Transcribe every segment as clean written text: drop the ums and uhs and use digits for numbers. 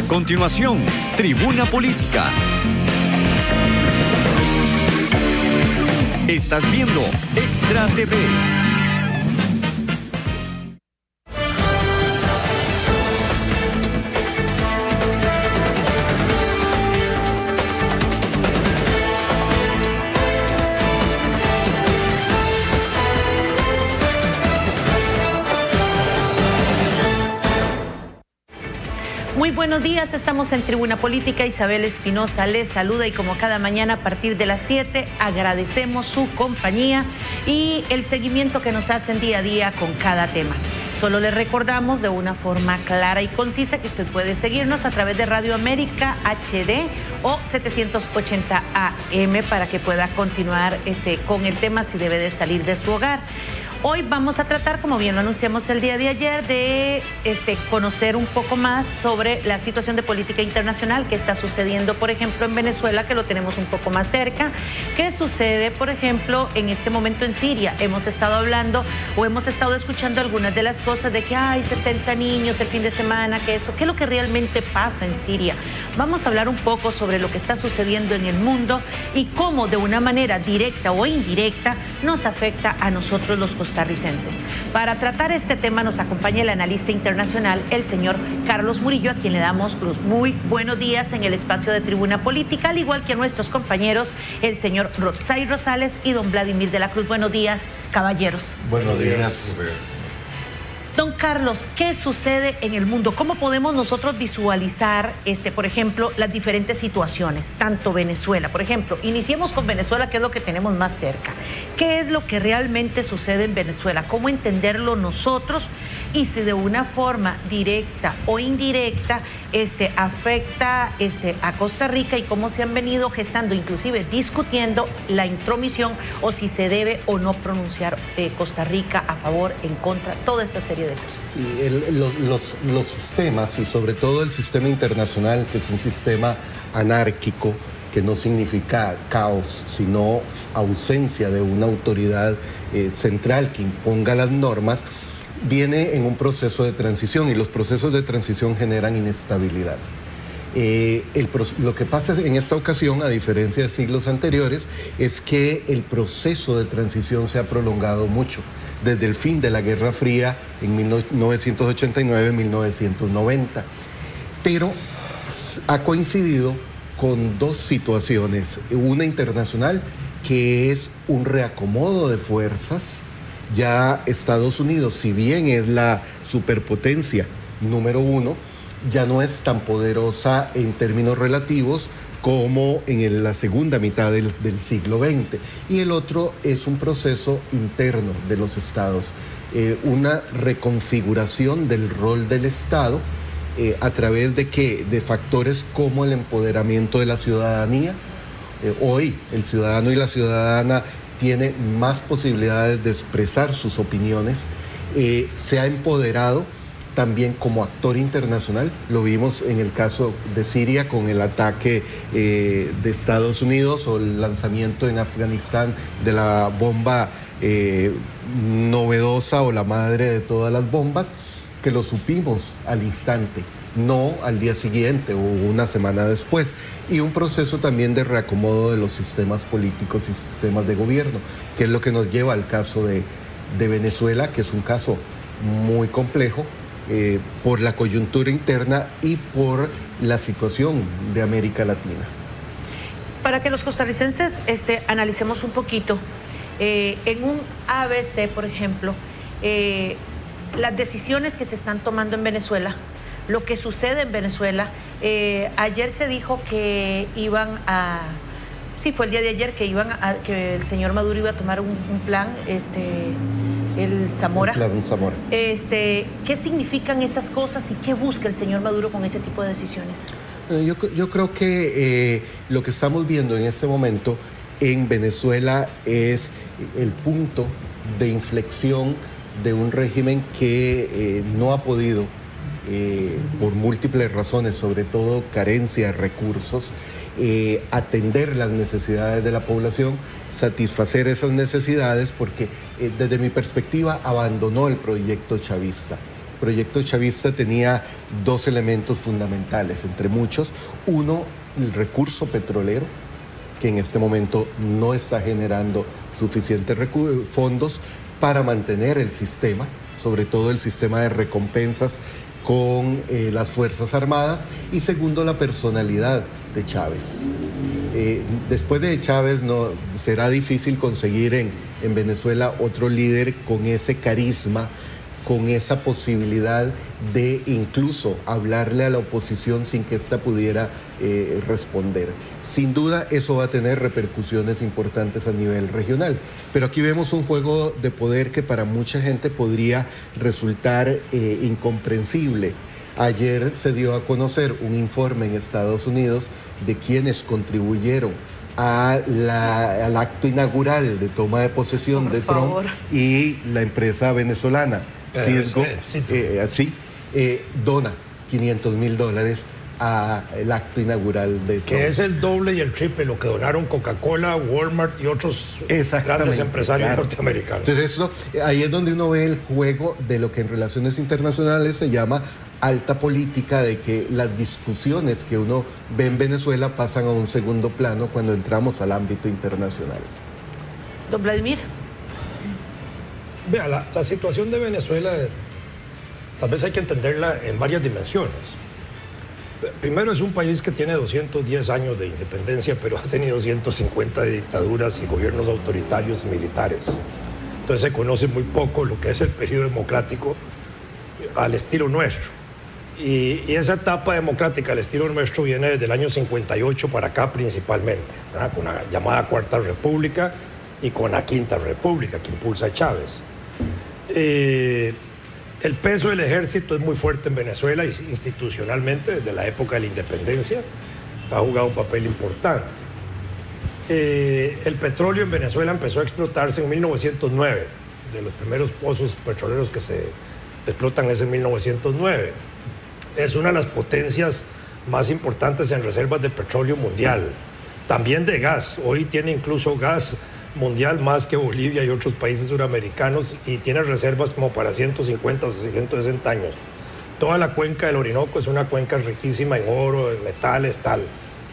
continuación, Tribuna Política. Estás viendo Extra TV. Muy buenos días, estamos en Tribuna Política. Isabel Espinosa les saluda y como cada mañana a partir de las 7 agradecemos su compañía y el seguimiento que nos hacen día a día con cada tema. Solo les recordamos de una forma clara y concisa que usted puede seguirnos a través de Radio América HD o 780 AM para que pueda continuar con el tema si debe de salir de su hogar. Hoy vamos a tratar, como bien lo anunciamos el día de ayer, de conocer un poco más sobre la situación de política internacional que está sucediendo, por ejemplo, en Venezuela, que lo tenemos un poco más cerca. ¿Qué sucede, por ejemplo, en este momento en Siria? Hemos estado hablando o hemos estado escuchando algunas de las cosas de que hay 60 niños el fin de semana, ¿qué es lo que realmente pasa en Siria? Vamos a hablar un poco sobre lo que está sucediendo en el mundo y cómo de una manera directa o indirecta nos afecta a nosotros los costarricenses. Para tratar este tema nos acompaña el analista internacional, el señor Carlos Murillo, a quien le damos los muy buenos días en el espacio de Tribuna Política, al igual que a nuestros compañeros, el señor Rotzai Rosales y don Vladimir de la Cruz. Buenos días, caballeros. Buenos días. Don Carlos, ¿qué sucede en el mundo? ¿Cómo podemos nosotros visualizar, por ejemplo, las diferentes situaciones, tanto Venezuela? Por ejemplo, iniciemos con Venezuela, que es lo que tenemos más cerca. ¿Qué es lo que realmente sucede en Venezuela? ¿Cómo entenderlo nosotros? Y si de una forma directa o indirecta afecta a Costa Rica y cómo se han venido gestando, inclusive discutiendo la intromisión o si se debe o no pronunciar Costa Rica a favor, en contra, toda esta serie de cosas. Sí, los sistemas y sobre todo el sistema internacional, que es un sistema anárquico, que no significa caos, sino ausencia de una autoridad central que imponga las normas, viene en un proceso de transición y los procesos de transición generan inestabilidad. Lo que pasa en esta ocasión, a diferencia de siglos anteriores, es que el proceso de transición se ha prolongado mucho, desde el fin de la Guerra Fría en 1989-1990. Pero ha coincidido con dos situaciones, una internacional que es un reacomodo de fuerzas. Ya Estados Unidos, si bien es la superpotencia número uno, ya no es tan poderosa en términos relativos como en la segunda mitad del siglo XX. Y el otro es un proceso interno de los estados, una reconfiguración del rol del Estado a través de factores como el empoderamiento de la ciudadanía. Hoy el ciudadano y la ciudadana tiene más posibilidades de expresar sus opiniones, se ha empoderado también como actor internacional. Lo vimos en el caso de Siria con el ataque de Estados Unidos o el lanzamiento en Afganistán de la bomba novedosa o la madre de todas las bombas, que lo supimos al instante, no al día siguiente o una semana después, y un proceso también de reacomodo de los sistemas políticos y sistemas de gobierno, que es lo que nos lleva al caso de Venezuela, que es un caso muy complejo por la coyuntura interna y por la situación de América Latina. Para que los costarricenses analicemos un poquito, en un ABC, por ejemplo, las decisiones que se están tomando en Venezuela, lo que sucede en Venezuela. Ayer se dijo que iban a, sí, fue el día de ayer que que el señor Maduro iba a tomar un plan, el Zamora. Un Zamora. ¿Qué significan esas cosas y qué busca el señor Maduro con ese tipo de decisiones? Yo creo que lo que estamos viendo en este momento en Venezuela es el punto de inflexión de un régimen que no ha podido, por múltiples razones, sobre todo carencia de recursos, atender las necesidades de la población, satisfacer esas necesidades, porque desde mi perspectiva abandonó el proyecto chavista. proyecto chavista tenía dos elementos fundamentales, entre muchos. Uno, el recurso petrolero, que en este momento no está generando suficientes fondos para mantener el sistema, sobre todo el sistema de recompensas con las Fuerzas Armadas. Y segundo, la personalidad de Chávez. Después de Chávez será difícil conseguir en Venezuela otro líder con ese carisma, con esa posibilidad de incluso hablarle a la oposición sin que ésta pudiera responder. Sin duda eso va a tener repercusiones importantes a nivel regional, pero aquí vemos un juego de poder que para mucha gente podría resultar incomprensible. Ayer se dio a conocer un informe en Estados Unidos de quienes contribuyeron al acto inaugural de toma de posesión de Trump y la empresa venezolana Citgo, dona $500,000 al acto inaugural de Trump. Que es el doble y el triple lo que donaron Coca-Cola, Walmart y otros grandes empresarios norteamericanos. Entonces ahí es donde uno ve el juego de lo que en relaciones internacionales se llama alta política, de que las discusiones que uno ve en Venezuela pasan a un segundo plano cuando entramos al ámbito internacional. Don Vladimir. Vea, la situación de Venezuela tal vez hay que entenderla en varias dimensiones. Primero, es un país que tiene 210 años de independencia, pero ha tenido 150 de dictaduras y gobiernos autoritarios y militares. Entonces se conoce muy poco lo que es el periodo democrático al estilo nuestro. Y esa etapa democrática al estilo nuestro viene desde el año 58 para acá principalmente, ¿verdad? Con la llamada Cuarta República y con la Quinta República que impulsa a Chávez. El peso del ejército es muy fuerte en Venezuela institucionalmente desde la época de la independencia, ha jugado un papel importante. El petróleo en Venezuela empezó a explotarse en 1909, de los primeros pozos petroleros que se explotan es en 1909. Es una de las potencias más importantes en reservas de petróleo mundial, también de gas. Hoy tiene incluso gas mundial más que Bolivia y otros países suramericanos y tiene reservas como para 150 o 160 años. Toda la cuenca del Orinoco es una cuenca riquísima en oro, en metales, tal.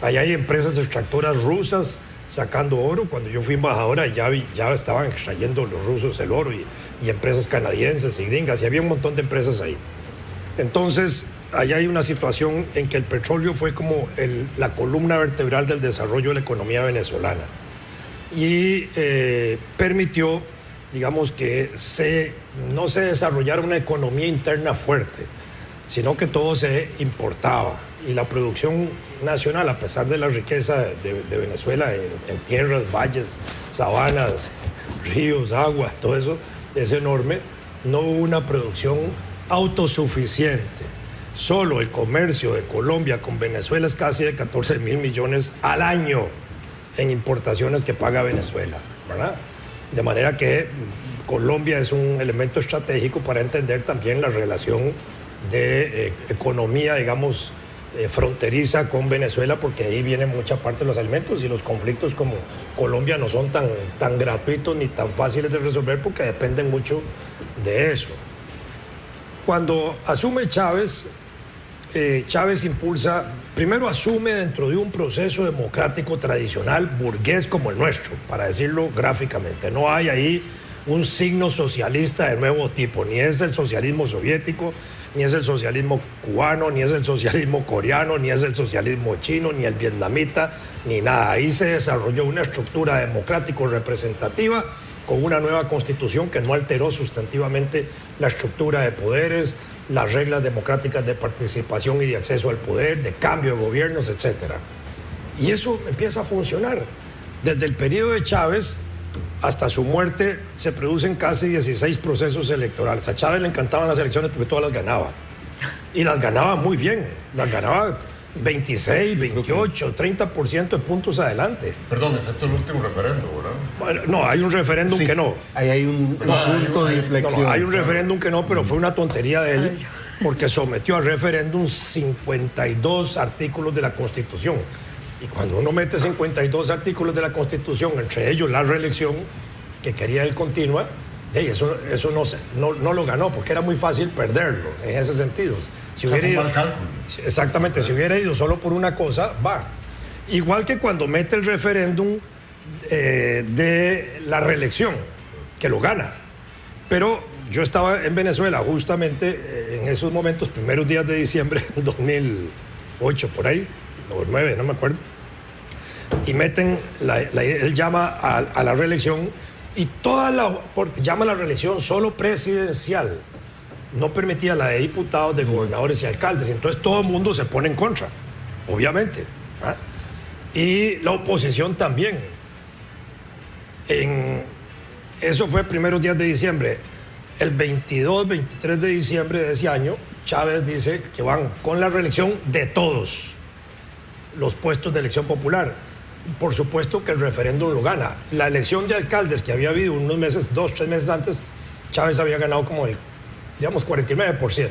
Allá hay empresas extractoras rusas sacando oro. Cuando yo fui embajadora ya estaban extrayendo los rusos el oro y empresas canadienses y gringas, y había un montón de empresas ahí. Entonces, allá hay una situación en que el petróleo fue como la columna vertebral del desarrollo de la economía venezolana. Y permitió, digamos, que no se desarrollara una economía interna fuerte, sino que todo se importaba. Y la producción nacional, a pesar de la riqueza de Venezuela en tierras, valles, sabanas, ríos, agua, todo eso es enorme, no hubo una producción autosuficiente. Solo el comercio de Colombia con Venezuela es casi de 14,000 millones al año en importaciones que paga Venezuela, ¿verdad? De manera que Colombia es un elemento estratégico para entender también la relación de economía, digamos, fronteriza con Venezuela, porque ahí viene mucha parte de los alimentos, y los conflictos como Colombia no son tan gratuitos ni tan fáciles de resolver porque dependen mucho de eso. Cuando asume Chávez, Chávez primero asume dentro de un proceso democrático tradicional burgués como el nuestro, para decirlo gráficamente. No hay ahí un signo socialista de nuevo tipo, ni es el socialismo soviético, ni es el socialismo cubano, ni es el socialismo coreano, ni es el socialismo chino, ni el vietnamita, ni nada. Ahí se desarrolló una estructura democrático representativa con una nueva constitución que no alteró sustantivamente la estructura de poderes, las reglas democráticas de participación y de acceso al poder, de cambio de gobiernos, etc. Y eso empieza a funcionar. Desde el periodo de Chávez hasta su muerte se producen casi 16 procesos electorales. A Chávez le encantaban las elecciones porque todas las ganaba. Y las ganaba muy bien. Las ganaba 26, 28, 30% de puntos adelante. Perdón, excepto el último referéndum, ¿verdad? Bueno, no, hay un referéndum que no. Ahí hay un punto de inflexión. No, hay un referéndum que no, pero fue una tontería de él, porque sometió al referéndum 52 artículos de la Constitución. Y cuando uno mete 52 artículos de la Constitución, entre ellos la reelección, que quería él continua, eso no lo ganó, porque era muy fácil perderlo, en ese sentido. Si hubiera ido, exactamente, si hubiera ido solo por una cosa, va. Igual que cuando mete el referéndum de la reelección, que lo gana. Pero yo estaba en Venezuela justamente en esos momentos, primeros días de diciembre del 2008, por ahí, o 2009, no me acuerdo. Y meten, él llama a la reelección y llama a la reelección solo presidencial. No permitía la de diputados, de gobernadores y alcaldes. Entonces todo el mundo se pone en contra, obviamente. ¿Ah? Y la oposición también. Eso fue primeros días de diciembre. El 22, 23 de diciembre de ese año, Chávez dice que van con la reelección de todos los puestos de elección popular. Por supuesto que el referéndum lo gana. La elección de alcaldes que había habido unos meses, 2-3 meses antes, Chávez había ganado como el, digamos, 49%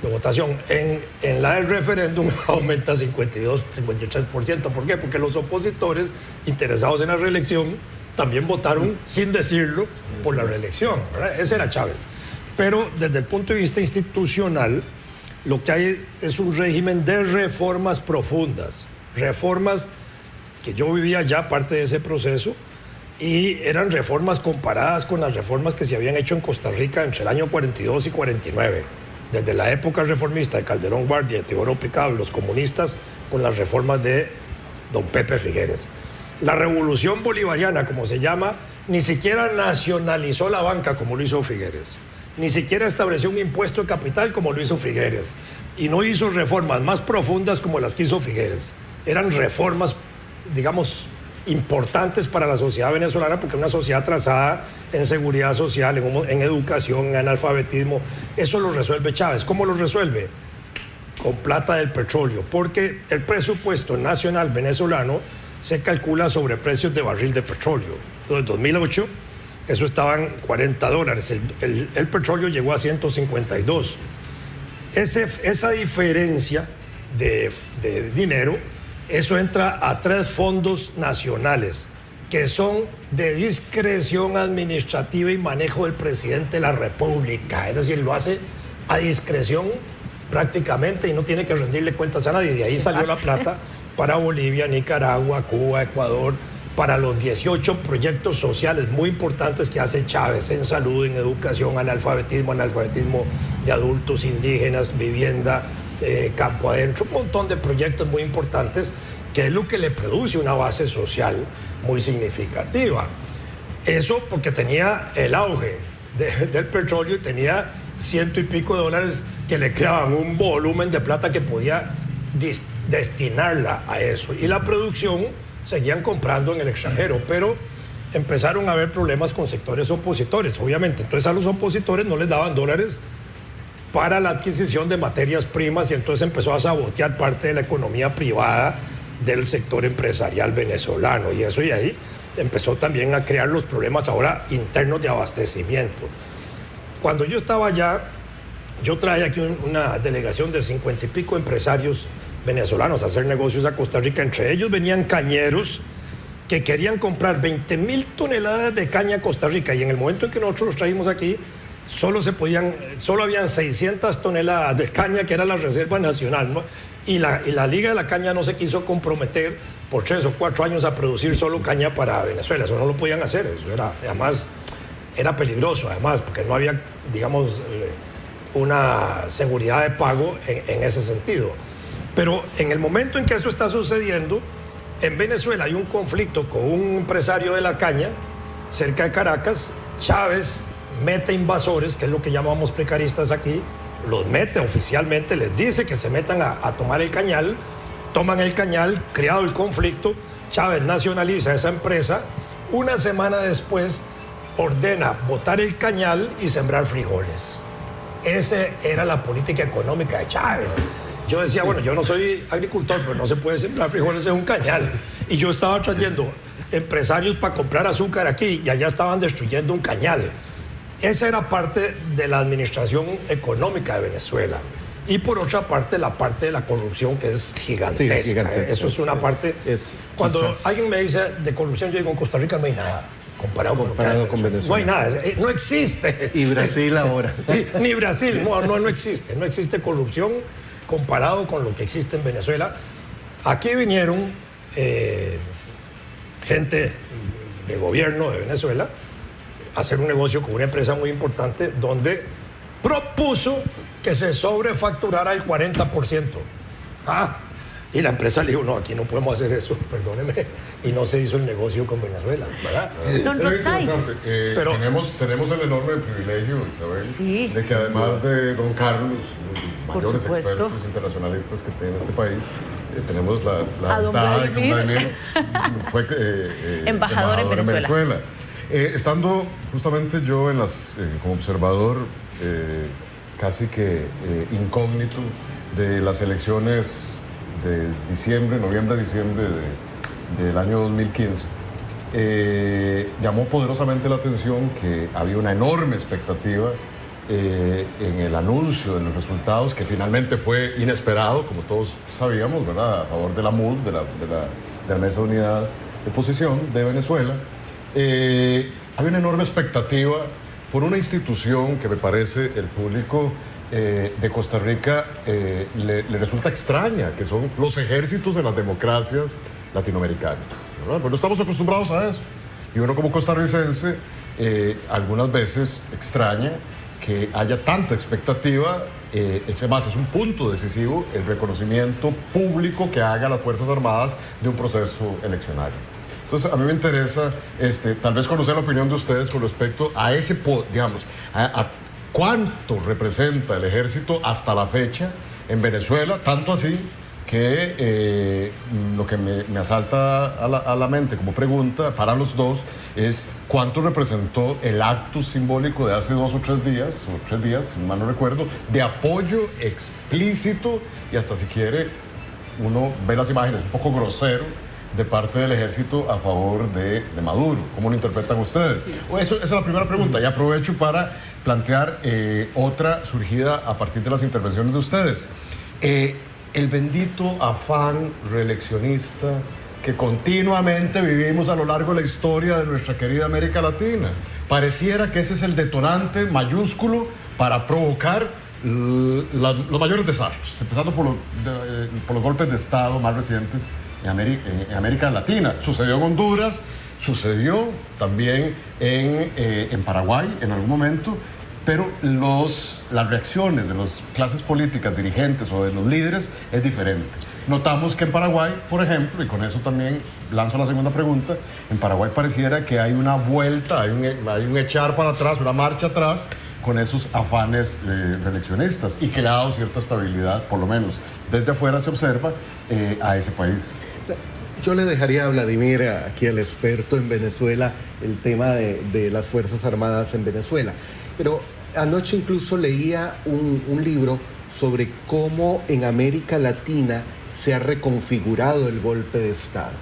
de votación. En la del referéndum aumenta 52-53%. ¿Por qué? Porque los opositores interesados en la reelección también votaron, sin decirlo, por la reelección, ¿verdad? Ese era Chávez. Pero desde el punto de vista institucional, lo que hay es un régimen de reformas profundas. Reformas que yo vivía ya parte de ese proceso, y eran reformas comparadas con las reformas que se habían hecho en Costa Rica entre el año 42 y 49, desde la época reformista de Calderón Guardia, de Teodoro Picado y los comunistas, con las reformas de don Pepe Figueres. La revolución bolivariana, como se llama, ni siquiera nacionalizó la banca como lo hizo Figueres, ni siquiera estableció un impuesto de capital como lo hizo Figueres, y no hizo reformas más profundas como las que hizo Figueres. Eran reformas, digamos, importantes para la sociedad venezolana, porque es una sociedad atrasada en seguridad social, en educación, en analfabetismo. Eso lo resuelve Chávez. ¿Cómo lo resuelve? Con plata del petróleo, porque el presupuesto nacional venezolano se calcula sobre precios de barril de petróleo. Entonces, en 2008, eso estaba en $40. El petróleo llegó a 152. Esa diferencia de dinero, eso entra a 3 fondos nacionales que son de discreción administrativa y manejo del presidente de la República. Es decir, lo hace a discreción prácticamente y no tiene que rendirle cuentas a nadie. De ahí salió la plata para Bolivia, Nicaragua, Cuba, Ecuador, para los 18 proyectos sociales muy importantes que hace Chávez en salud, en educación, analfabetismo de adultos, indígenas, vivienda, campo adentro, un montón de proyectos muy importantes, que es lo que le produce una base social muy significativa. Eso porque tenía el auge del petróleo y tenía $100 y pico que le creaban un volumen de plata que podía destinarla a eso. Y la producción seguían comprando en el extranjero, pero empezaron a haber problemas con sectores opositores, obviamente. Entonces a los opositores no les daban dólares para la adquisición de materias primas, y entonces empezó a sabotear parte de la economía privada del sector empresarial venezolano, y eso, y ahí empezó también a crear los problemas ahora internos de abastecimiento. Cuando yo estaba allá, yo traía aquí una delegación de 50 y pico empresarios venezolanos a hacer negocios a Costa Rica. Entre ellos venían cañeros que querían comprar 20,000 toneladas de caña a Costa Rica, y en el momento en que nosotros los traímos aquí, solo habían 600 toneladas de caña, que era la reserva nacional, ¿no? Y la Liga de la Caña no se quiso comprometer por 3 o 4 años a producir solo caña para Venezuela. Eso no lo podían hacer. Además, era peligroso, además, porque no había, digamos, una seguridad de pago en ese sentido. Pero en el momento en que eso está sucediendo, en Venezuela hay un conflicto con un empresario de la caña cerca de Caracas. Chávez mete invasores, que es lo que llamamos precaristas aquí, los mete oficialmente, les dice que se metan a tomar el cañal, toman el cañal, creado el conflicto, Chávez nacionaliza esa empresa, una semana después ordena botar el cañal y sembrar frijoles. Esa era la política económica de Chávez. Yo decía, bueno, yo no soy agricultor, pero no se puede sembrar frijoles en un cañal. Y yo estaba trayendo empresarios para comprar azúcar aquí, y allá estaban destruyendo un cañal. Esa era parte de la administración económica de Venezuela. Y por otra parte, la parte de la corrupción, que es gigantesca. Sí, gigantesca. Eso es una parte... Cuando alguien me dice de corrupción, yo digo, en Costa Rica no hay nada. comparado con Venezuela. No hay nada, no existe. Y Brasil ahora. Ni Brasil, no existe. No existe corrupción comparado con lo que existe en Venezuela. Aquí vinieron gente de gobierno de Venezuela a hacer un negocio con una empresa muy importante donde propuso que se sobrefacturara el 40%. Y la empresa le dijo, no, aquí no podemos hacer eso, perdóneme. Y no se hizo el negocio con Venezuela, ¿verdad? Don Interesante. Pero tenemos el enorme privilegio, Isabel, sí, de que además de don Carlos, los mayores supuesto, expertos internacionalistas que tiene este país, tenemos la don ventaja de que Vladimir fue embajador en Venezuela. Estando justamente yo como observador casi que incógnito de las elecciones de noviembre-diciembre del año 2015, llamó poderosamente la atención que había una enorme expectativa en el anuncio de los resultados, que finalmente fue inesperado, como todos sabíamos, ¿verdad?, a favor de la MUD, de la Mesa de Unidad de Posición de Venezuela. Había una enorme expectativa por una institución que me parece el público de Costa Rica le resulta extraña, que son los ejércitos de las democracias latinoamericanas, ¿verdad? Pues no estamos acostumbrados a eso. Y uno como costarricense algunas veces extraña que haya tanta expectativa. Ese más es un punto decisivo, el reconocimiento público que haga las Fuerzas Armadas de un proceso eleccionario. Entonces, a mí me interesa tal vez conocer la opinión de ustedes con respecto a ese, digamos, a cuánto representa el ejército hasta la fecha en Venezuela, tanto así que lo que me asalta a la mente como pregunta para los dos es cuánto representó el acto simbólico de hace 2 o 3 días, si mal no recuerdo, de apoyo explícito y hasta si quiere, uno ve las imágenes un poco grosero, de parte del ejército a favor de Maduro. ¿Cómo lo interpretan ustedes? Esa es la primera pregunta y aprovecho para plantear otra surgida a partir de las intervenciones de ustedes. El bendito afán reeleccionista que continuamente vivimos a lo largo de la historia de nuestra querida América Latina. Pareciera que ese es el detonante mayúsculo para provocar los mayores desastres, empezando por los golpes de Estado más recientes en América Latina. Sucedió en Honduras, sucedió también en Paraguay en algún momento, pero las reacciones de las clases políticas, dirigentes o de los líderes es diferente. Notamos que en Paraguay, por ejemplo, y con eso también lanzo la segunda pregunta, en Paraguay pareciera que hay una vuelta, hay un echar para atrás, una marcha atrás con esos afanes reeleccionistas y que le ha dado cierta estabilidad, por lo menos desde afuera se observa, a ese país. Yo le dejaría a Vladimir, aquí el experto en Venezuela, el tema de las Fuerzas Armadas en Venezuela. Pero anoche incluso leía un libro sobre cómo en América Latina se ha reconfigurado el golpe de Estado.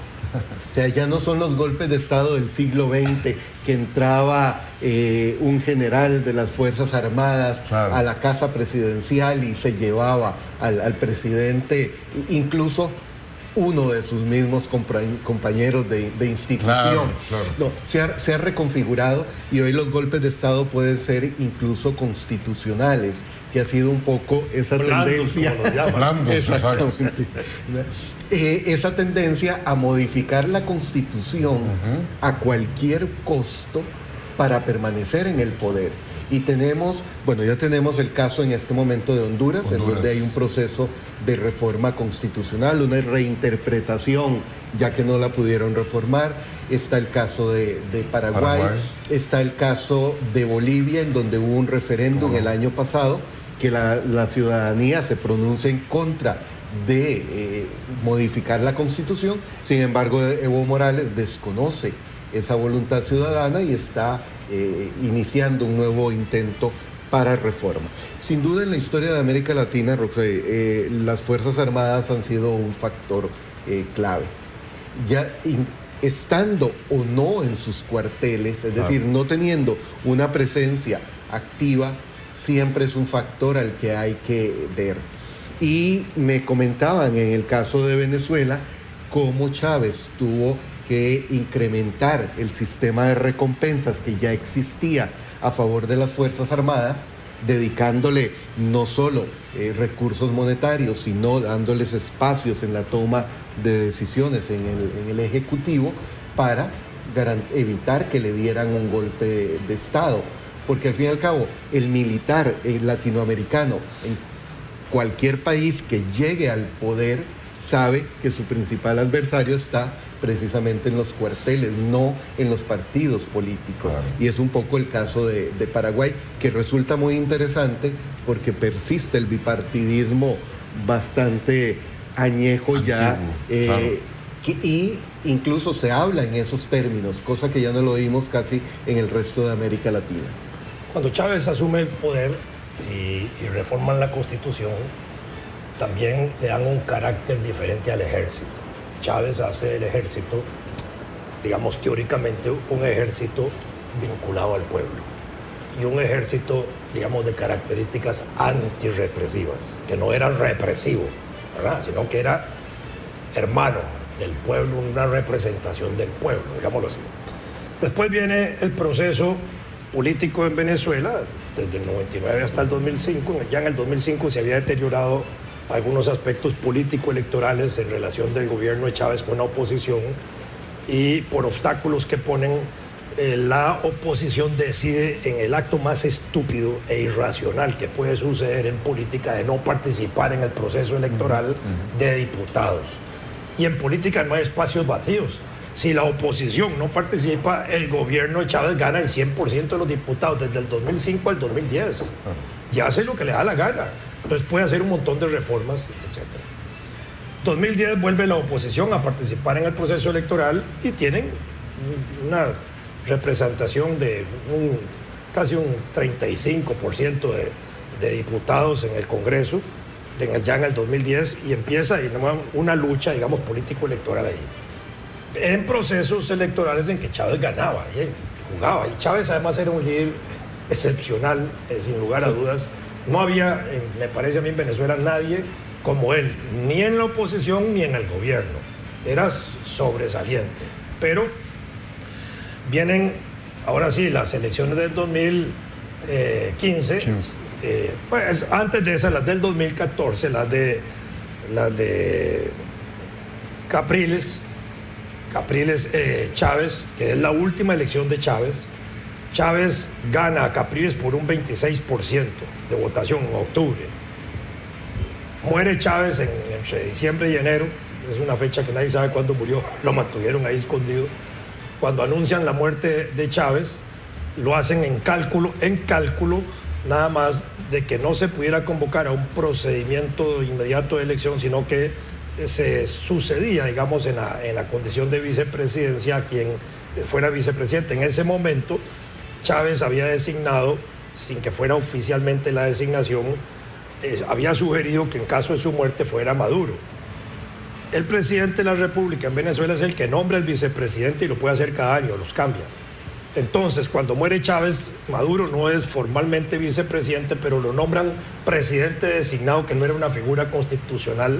O sea, ya no son los golpes de Estado del siglo XX que entraba un general de las Fuerzas Armadas a la casa presidencial y se llevaba al presidente, incluso uno de sus mismos compañeros de institución. No, se ha reconfigurado y hoy los golpes de Estado pueden ser incluso constitucionales, que ha sido un poco esa tendencia. Exactamente. Esa tendencia a modificar la Constitución a cualquier costo para permanecer en el poder. Y ya tenemos el caso en este momento de Honduras, en donde hay un proceso de reforma constitucional, una reinterpretación, ya que no la pudieron reformar. Está el caso de Paraguay, está el caso de Bolivia, en donde hubo un referéndum el año pasado, que la ciudadanía se pronuncia en contra de modificar la Constitución. Sin embargo, Evo Morales desconoce esa voluntad ciudadana y está iniciando un nuevo intento para reforma. Sin duda, en la historia de América Latina, Roxy, las Fuerzas Armadas han sido un factor clave. Ya estando o no en sus cuarteles, es decir, no teniendo una presencia activa, siempre es un factor al que hay que ver. Y me comentaban en el caso de Venezuela cómo Chávez tuvo que incrementar el sistema de recompensas que ya existía a favor de las Fuerzas Armadas, dedicándole no solo recursos monetarios, sino dándoles espacios en la toma de decisiones en el Ejecutivo para evitar que le dieran un golpe de Estado. Porque al fin y al cabo, el militar latinoamericano en cualquier país que llegue al poder sabe que su principal adversario está precisamente en los cuarteles, no en los partidos políticos. Claro. Y es un poco el caso de Paraguay, que resulta muy interesante porque persiste el bipartidismo bastante añejo. Antiguo, ya, claro. Y incluso se habla en esos términos, cosa que ya no lo vimos casi en el resto de América Latina. Cuando Chávez asume el poder y reforman la Constitución, también le dan un carácter diferente al ejército. Chávez hace del ejército, digamos teóricamente, un ejército vinculado al pueblo y un ejército, digamos, de características antirrepresivas, que no era represivo, ¿verdad?, sino que era hermano del pueblo, una representación del pueblo, digámoslo así. Después viene el proceso político en Venezuela, desde el 99 hasta el 2005. Ya en el 2005 se había deteriorado algunos aspectos político-electorales en relación del gobierno de Chávez con la oposición, y por obstáculos que ponen, la oposición decide, en el acto más estúpido e irracional que puede suceder en política, de no participar en el proceso electoral de diputados. Y en política no hay espacios vacíos. Si la oposición no participa, el gobierno de Chávez gana el 100% de los diputados desde el 2005 al 2010. Y hace lo que le da la gana. Entonces puede hacer un montón de reformas, etc. 2010 vuelve la oposición a participar en el proceso electoral y tienen una representación de casi un 35% de diputados en el Congreso ya en el 2010, y empieza una lucha, digamos, político-electoral ahí. En procesos electorales en que Chávez ganaba y jugaba. Y Chávez además era un líder excepcional, sin lugar a dudas. No había, me parece a mí, en Venezuela nadie como él, ni en la oposición ni en el gobierno. Era sobresaliente. Pero vienen, ahora sí, las elecciones del 2015. Pues antes de esas, las del 2014, las de Capriles, Chávez, que es la última elección de Chávez. Chávez gana a Capriles por un 26% de votación en octubre. Muere Chávez entre diciembre y enero, es una fecha que nadie sabe cuándo murió, lo mantuvieron ahí escondido. Cuando anuncian la muerte de Chávez, lo hacen en cálculo nada más de que no se pudiera convocar a un procedimiento inmediato de elección, sino que se sucedía, digamos, en la condición de vicepresidencia a quien fuera vicepresidente. En ese momento, Chávez había designado, sin que fuera oficialmente la designación, había sugerido que en caso de su muerte fuera Maduro. El presidente de la República en Venezuela es el que nombra al vicepresidente y lo puede hacer cada año, los cambia. Entonces, cuando muere Chávez, Maduro no es formalmente vicepresidente, pero lo nombran presidente designado, que no era una figura constitucional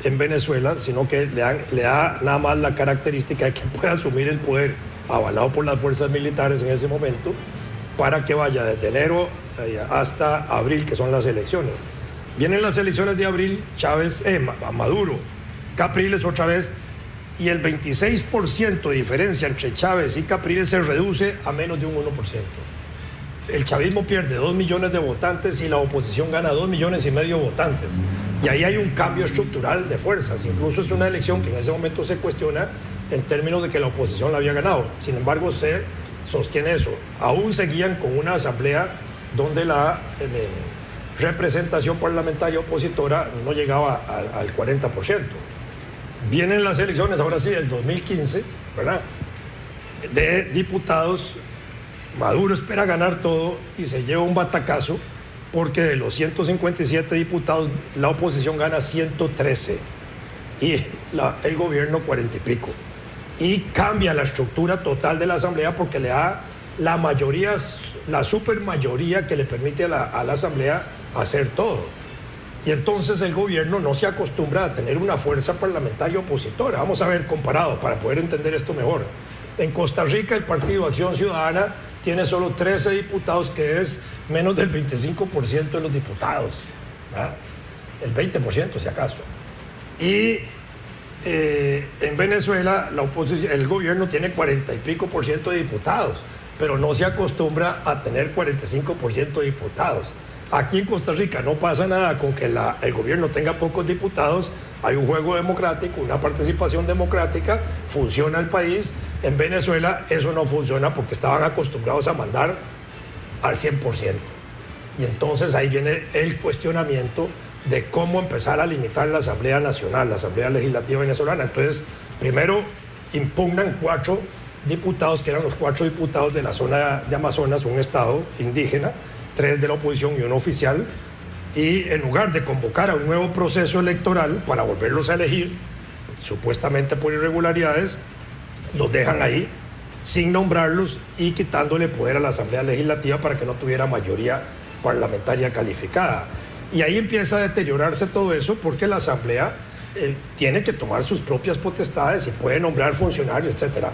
en Venezuela, sino que le da nada más la característica de que puede asumir el poder, avalado por las fuerzas militares en ese momento, para que vaya desde enero hasta abril, que son las elecciones. Vienen las elecciones de abril, Maduro, Capriles otra vez, y el 26% de diferencia entre Chávez y Capriles se reduce a menos de un 1%. El chavismo pierde 2 millones de votantes y la oposición gana 2,5 millones de votantes. Y ahí hay un cambio estructural de fuerzas. Incluso es una elección que en ese momento se cuestiona en términos de que la oposición la había ganado. Sin embargo, se sostiene eso. Aún seguían con una asamblea donde la representación parlamentaria opositora no llegaba al 40%. Vienen las elecciones, ahora sí, del 2015, ¿verdad?, de diputados. Maduro espera ganar todo y se lleva un batacazo, porque de los 157 diputados, la oposición gana 113 y el gobierno 40 y pico. Y cambia la estructura total de la asamblea porque le da la mayoría, la supermayoría que le permite a la asamblea hacer todo. Y entonces el gobierno no se acostumbra a tener una fuerza parlamentaria opositora. Vamos a ver, comparado, para poder entender esto mejor. En Costa Rica el Partido Acción Ciudadana tiene solo 13 diputados, que es menos del 25% de los diputados, ¿verdad? El 20% si acaso. Y en Venezuela la oposición, el gobierno tiene 40 y pico por ciento de diputados, pero no se acostumbra a tener 45% de diputados. Aquí en Costa Rica no pasa nada con que el gobierno tenga pocos diputados, hay un juego democrático, una participación democrática, funciona el país. En Venezuela eso no funciona porque estaban acostumbrados a mandar al 100%. Y entonces ahí viene el cuestionamiento de cómo empezar a limitar la Asamblea Nacional, la Asamblea Legislativa venezolana. Entonces, primero impugnan 4 diputados, que eran los 4 diputados de la zona de Amazonas, un estado indígena, 3 de la oposición y 1 oficial, y en lugar de convocar a un nuevo proceso electoral para volverlos a elegir, supuestamente por irregularidades, los dejan ahí sin nombrarlos y quitándole poder a la Asamblea Legislativa para que no tuviera mayoría parlamentaria calificada. Y ahí empieza a deteriorarse todo eso porque la Asamblea tiene que tomar sus propias potestades y puede nombrar funcionarios, etc.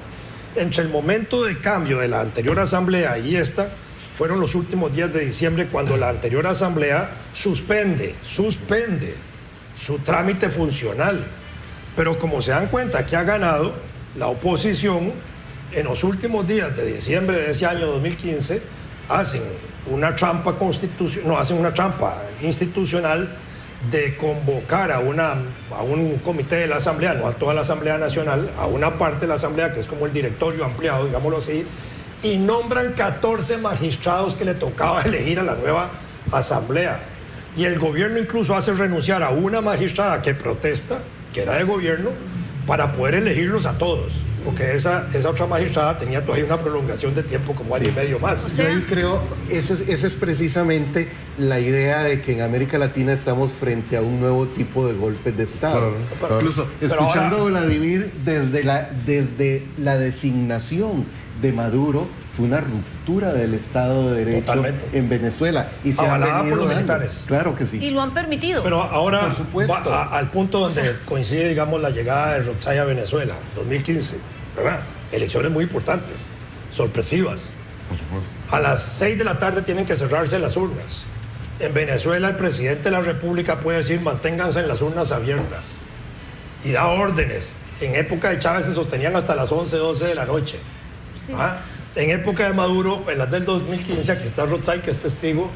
Entre el momento de cambio de la anterior Asamblea y esta, fueron los últimos días de diciembre cuando la anterior Asamblea suspende su trámite funcional. Pero como se dan cuenta que ha ganado la oposición, en los últimos días de diciembre de ese año 2015, hacen una trampa institucional de convocar a un comité de la Asamblea, no a toda la Asamblea Nacional, a una parte de la Asamblea que es como el directorio ampliado, digámoslo así, y nombran 14 magistrados que le tocaba elegir a la nueva Asamblea. Y el gobierno incluso hace renunciar a una magistrada que protesta, que era de gobierno, para poder elegirlos a todos. Porque esa otra magistrada tenía todavía una prolongación de tiempo como año y medio más. Yo ahí creo, esa es precisamente la idea de que en América Latina estamos frente a un nuevo tipo de golpes de Estado. Claro. Incluso escuchando ahora, a Vladimir, desde la designación de Maduro, fue una ruptura del Estado de Derecho. Totalmente. En Venezuela. Y se han venido por los dando. militares. Claro que sí. Y lo han permitido. Pero ahora, por supuesto, al punto donde coincide, digamos, la llegada de Roxaya a Venezuela, 2015, ¿verdad? Elecciones muy importantes, sorpresivas. Por supuesto. A las 6 de la tarde tienen que cerrarse las urnas. En Venezuela, el presidente de la República puede decir, manténganse en las urnas abiertas. Y da órdenes. En época de Chávez se sostenían hasta las 11, 12 de la noche. Sí. En época de Maduro, en las del 2015, aquí está Rotzai, que es testigo,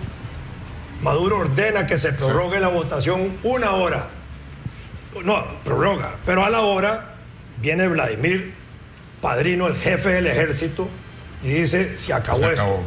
Maduro ordena que se prorrogue la votación 1 hora. No, prorroga, pero a la hora viene Vladimir, padrino, el jefe del ejército, y dice, se acabó esto.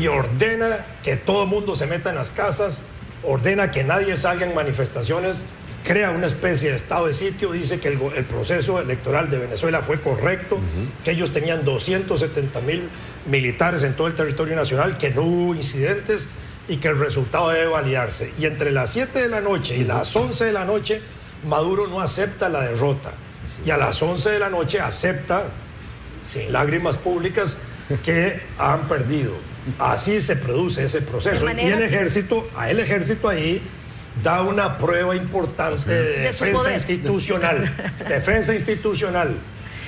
Y ordena que todo el mundo se meta en las casas, ordena que nadie salga en manifestaciones, crea una especie de estado de sitio, dice que el proceso electoral de Venezuela fue correcto, que ellos tenían 270,000 militares en todo el territorio nacional, que no hubo incidentes y que el resultado debe validarse. Y entre las 7 de la noche y las 11 de la noche, Maduro no acepta la derrota. Y a las 11 de la noche acepta, sin lágrimas públicas, que han perdido. Así se produce ese proceso. Y el ejército ahí da una prueba importante de defensa institucional. Defensa institucional.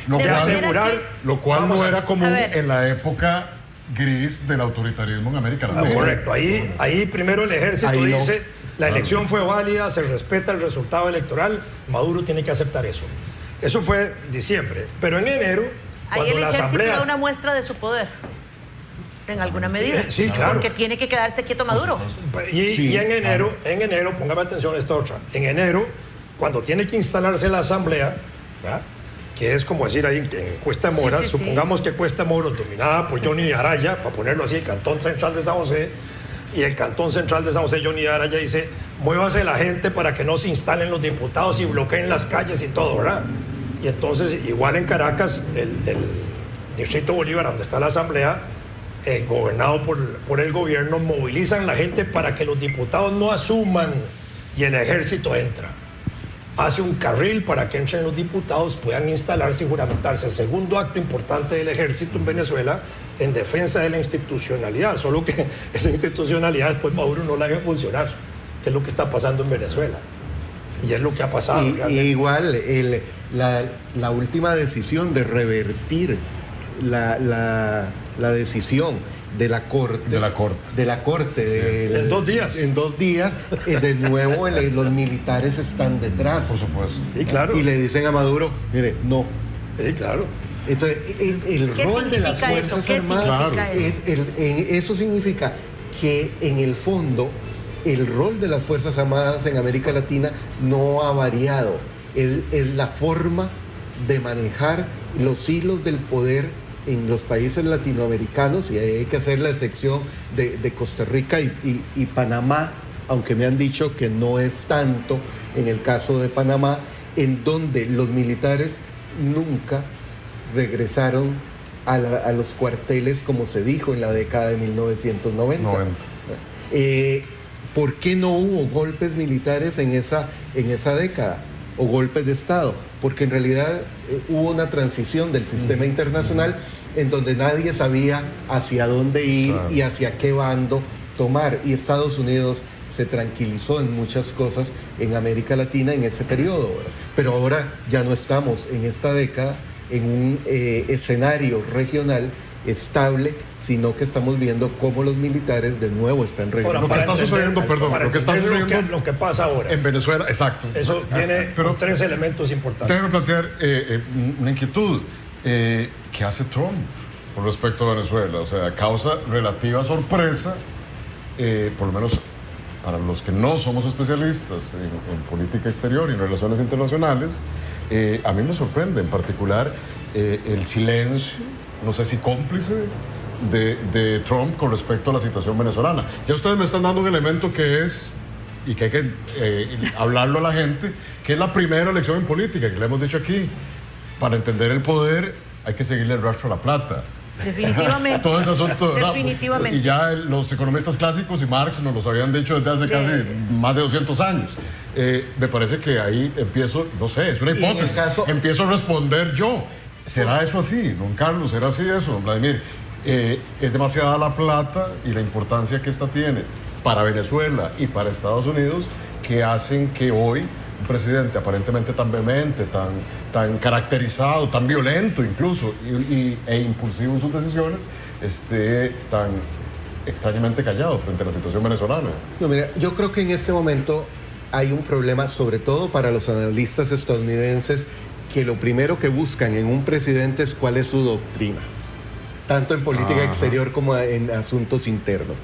De asegurar. Lo cual no era común en la época gris del autoritarismo en América Latina. Correcto. Ahí primero el ejército dice, la elección fue válida, se respeta el resultado electoral, Maduro tiene que aceptar eso. Eso fue diciembre. Pero en enero, cuando la Asamblea... da una muestra de su poder. En alguna medida. Sí, claro. Porque tiene que quedarse quieto Maduro. Y en enero, póngame atención a esta otra. En enero, cuando tiene que instalarse la Asamblea, ¿verdad?, que es como decir ahí en Cuesta de Moras, supongamos que Cuesta de Moras, dominada por Johnny de Araya, para ponerlo así, el Cantón Central de San José, y el Cantón Central de San José, Johnny de Araya dice, muévase la gente para que no se instalen los diputados y bloqueen las calles y todo, ¿verdad? Y entonces, igual en Caracas, el Distrito Bolívar, donde está la Asamblea, gobernado por el gobierno, movilizan la gente para que los diputados no asuman y el ejército entra. Hace un carril para que entren los diputados, puedan instalarse y juramentarse. El segundo acto importante del ejército en Venezuela en defensa de la institucionalidad, solo que esa institucionalidad después Maduro no la deja funcionar. que es lo que está pasando en Venezuela. Y es lo que ha pasado. Y igual, la última decisión de revertir la decisión de la Corte. Sí. En 2 días. En 2 días, de nuevo los militares están detrás. Por supuesto. Sí, claro. Y le dicen a Maduro, mire, no. Sí, claro. Entonces, el rol de las Fuerzas Armadas, eso significa que en el fondo el rol de las Fuerzas Armadas en América Latina no ha variado. Es la forma de manejar los hilos del poder en los países latinoamericanos, y hay que hacer la excepción de Costa Rica y Panamá, aunque me han dicho que no es tanto en el caso de Panamá, en donde los militares nunca regresaron a los cuarteles como se dijo en la década de 1990. ¿Por qué no hubo golpes militares en esa década o golpes de Estado? Porque en realidad hubo una transición del sistema internacional en donde nadie sabía hacia dónde ir y hacia qué bando tomar, y Estados Unidos se tranquilizó en muchas cosas en América Latina en ese periodo, ¿verdad? Pero ahora ya no estamos en esta década en un escenario regional estable, sino que estamos viendo cómo los militares de nuevo están regresando. Lo que está sucediendo, lo que pasa ahora en Venezuela, exacto. Eso tiene 3 elementos importantes. Tengo que plantear una inquietud. ¿Qué hace Trump con respecto a Venezuela? O sea, causa relativa sorpresa, por lo menos para los que no somos especialistas en política exterior y en relaciones internacionales. A mí me sorprende en particular el silencio, no sé si cómplice, de Trump con respecto a la situación venezolana. Ya ustedes me están dando un elemento que es, y que hay que hablarlo a la gente, que es la primera lección en política, que le hemos dicho aquí. Para entender el poder hay que seguirle el rastro a la plata. Definitivamente. Todo ese asunto. Definitivamente. Y ya los economistas clásicos y Marx nos los habían dicho desde hace casi más de 200 años. Me parece que ahí empiezo, no sé, es una hipótesis. Empiezo a responder yo. ¿Será eso así, don Carlos? ¿Será así eso, don Vladimir? Es demasiada la plata y la importancia que esta tiene para Venezuela y para Estados Unidos, que hacen que hoy un presidente aparentemente tan vehemente, tan caracterizado, tan violento incluso, e impulsivo en sus decisiones, esté tan extrañamente callado frente a la situación venezolana. No, mira, yo creo que en este momento hay un problema, sobre todo para los analistas estadounidenses, que lo primero que buscan en un presidente es cuál es su doctrina, tanto en política exterior como en asuntos internos.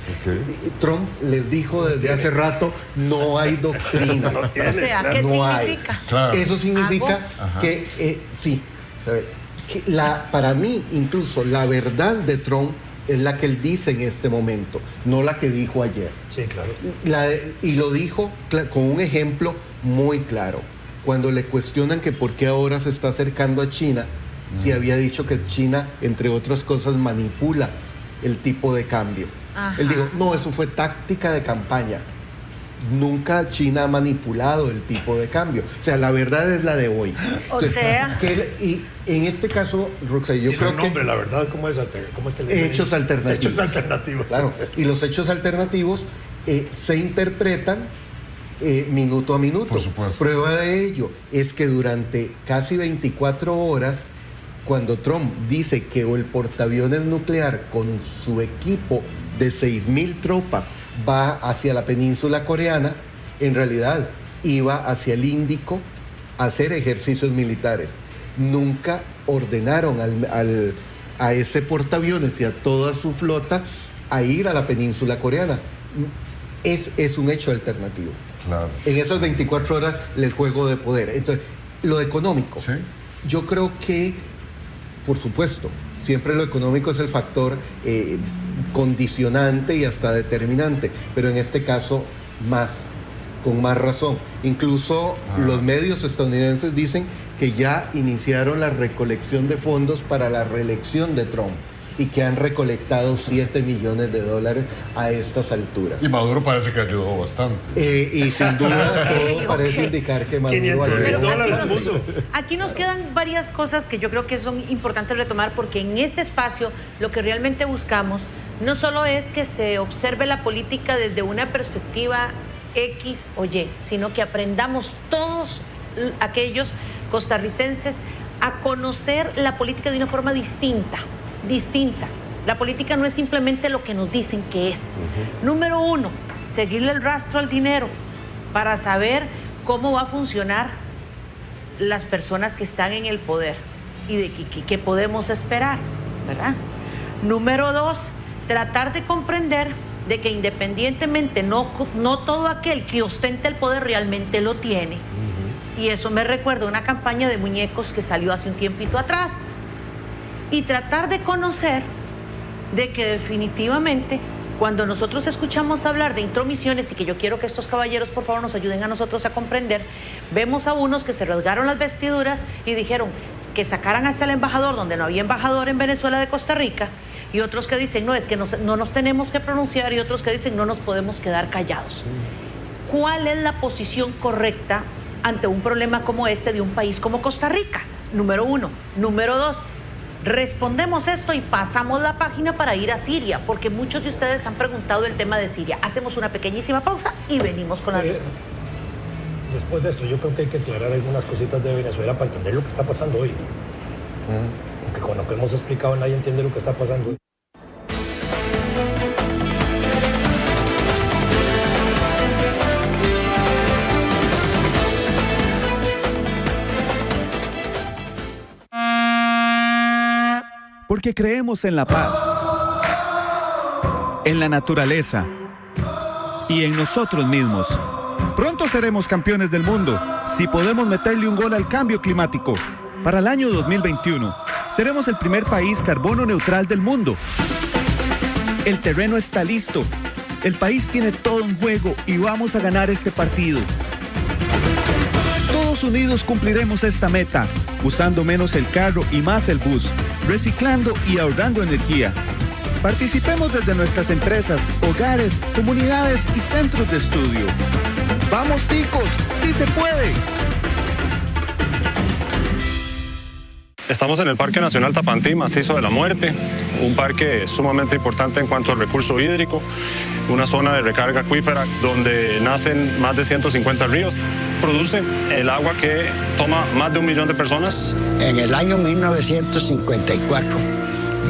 Trump les dijo desde hace rato, no hay doctrina. O sea, ¿qué significa? Claro. Eso significa que sí, ¿sabe? Que para mí incluso la verdad de Trump es la que él dice en este momento, no la que dijo ayer. Sí, claro. Y lo dijo con un ejemplo muy claro. Cuando le cuestionan que por qué ahora se está acercando a China, si había dicho que China, entre otras cosas, manipula el tipo de cambio. Él dijo, no, eso fue táctica de campaña. Nunca China ha manipulado el tipo de cambio. O sea, la verdad es la de hoy. Y en este caso, Roxana, yo creo que... la verdad, ¿cómo es que le hechos alternativos. Hechos alternativos. Claro, y los hechos alternativos se interpretan minuto a minuto. Por supuesto. Prueba de ello es que durante casi 24 horas, cuando Trump dice que el portaaviones nuclear con su equipo de 6,000 tropas va hacia la península coreana, en realidad iba hacia el Índico a hacer ejercicios militares. Nunca ordenaron a ese portaaviones y a toda su flota a ir a la península coreana. Es un hecho alternativo. Claro. En esas 24 horas el juego de poder. Entonces, lo económico. ¿Sí? Yo creo que, por supuesto, siempre lo económico es el factor condicionante y hasta determinante, pero en este caso con más razón. Incluso los medios estadounidenses dicen que ya iniciaron la recolección de fondos para la reelección de Trump y que han recolectado $7 millones a estas alturas. Y Maduro parece que ayudó bastante. Y sin duda todo parece indicar que Maduro ayudó. Aquí nos quedan varias cosas que yo creo que son importantes retomar, porque en este espacio lo que realmente buscamos no solo es que se observe la política desde una perspectiva X o Y, sino que aprendamos todos aquellos costarricenses a conocer la política de una forma distinta. La política no es simplemente lo que nos dicen que es. Número 1, seguirle el rastro al dinero para saber cómo va a funcionar las personas que están en el poder y de qué podemos esperar, ¿verdad? Número 2, tratar de comprender de que independientemente no todo aquel que ostenta el poder realmente lo tiene. Y eso me recuerda una campaña de muñecos que salió hace un tiempito atrás. Y tratar de conocer de que definitivamente cuando nosotros escuchamos hablar de intromisiones, y que yo quiero que estos caballeros por favor nos ayuden a nosotros a comprender, vemos a unos que se rasgaron las vestiduras y dijeron que sacaran hasta el embajador donde no había embajador en Venezuela de Costa Rica, y otros que dicen no, es que no nos tenemos que pronunciar, y otros que dicen no nos podemos quedar callados. ¿Cuál es la posición correcta ante un problema como este de un país como Costa Rica? Número 1. Número 2, respondemos esto y pasamos la página para ir a Siria, porque muchos de ustedes han preguntado el tema de Siria. Hacemos una pequeñísima pausa y venimos con las respuestas. Después de esto, yo creo que hay que aclarar algunas cositas de Venezuela para entender lo que está pasando hoy. Porque con lo que hemos explicado nadie entiende lo que está pasando hoy. Porque creemos en la paz, en la naturaleza y en nosotros mismos. Pronto seremos campeones del mundo si podemos meterle un gol al cambio climático. Para el año 2021, seremos el primer país carbono neutral del mundo. El terreno está listo. El país tiene todo en juego y vamos a ganar este partido. Todos unidos cumpliremos esta meta, usando menos el carro y más el bus, reciclando y ahorrando energía. Participemos desde nuestras empresas, hogares, comunidades y centros de estudio. ¡Vamos, ticos! ¡Sí se puede! Estamos en el Parque Nacional Tapantí, Macizo de la Muerte, un parque sumamente importante en cuanto al recurso hídrico, una zona de recarga acuífera donde nacen más de 150 ríos. Produce el agua que toma más de 1 millón de personas. En el año 1954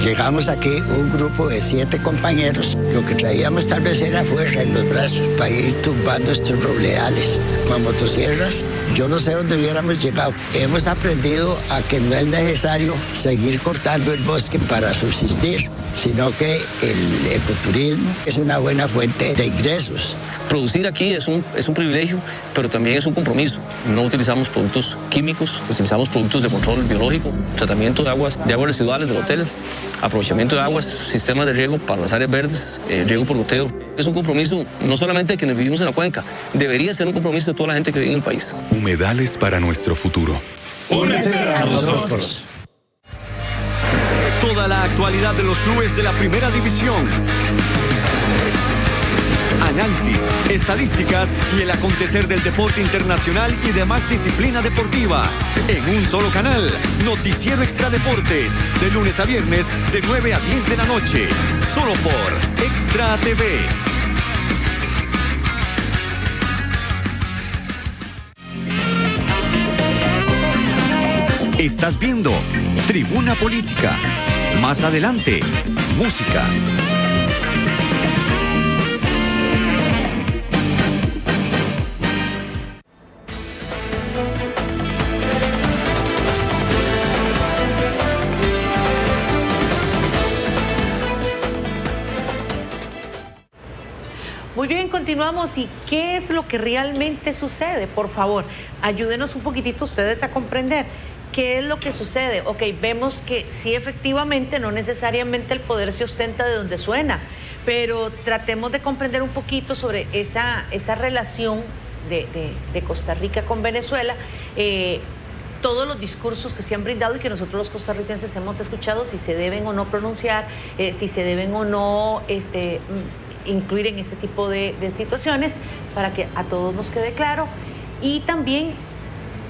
llegamos aquí un grupo de 7 compañeros. Lo que traíamos tal vez era fuerza en los brazos para ir tumbando estos robledales con motosierras. Yo no sé dónde hubiéramos llegado. Hemos aprendido a que no es necesario seguir cortando el bosque para subsistir, sino que el ecoturismo es una buena fuente de ingresos. Producir aquí es un privilegio, pero también es un compromiso. No utilizamos productos químicos, utilizamos productos de control biológico, tratamiento de aguas residuales del hotel, aprovechamiento de aguas, sistemas de riego para las áreas verdes, riego por goteo. Es un compromiso no solamente de quienes vivimos en la cuenca, debería ser un compromiso de toda la gente que vive en el país. Humedales para nuestro futuro. Únete a nosotros. Toda la actualidad de los clubes de la Primera División. Análisis, estadísticas y el acontecer del deporte internacional y demás disciplinas deportivas. En un solo canal, Noticiero Extra Deportes, de lunes a viernes, de 9 a 10 de la noche. Solo por Extra TV. Estás viendo Tribuna Política. Más adelante, música. Muy bien, continuamos. ¿Y qué es lo que realmente sucede? Por favor, ayúdenos un poquitito ustedes a comprender qué es lo que sucede. Ok, vemos que sí, efectivamente, no necesariamente el poder se ostenta de donde suena, pero tratemos de comprender un poquito sobre esa relación de Costa Rica con Venezuela. Todos los discursos que se han brindado y que nosotros los costarricenses hemos escuchado, si se deben o no pronunciar, si se deben o no incluir en este tipo de situaciones, para que a todos nos quede claro. Y también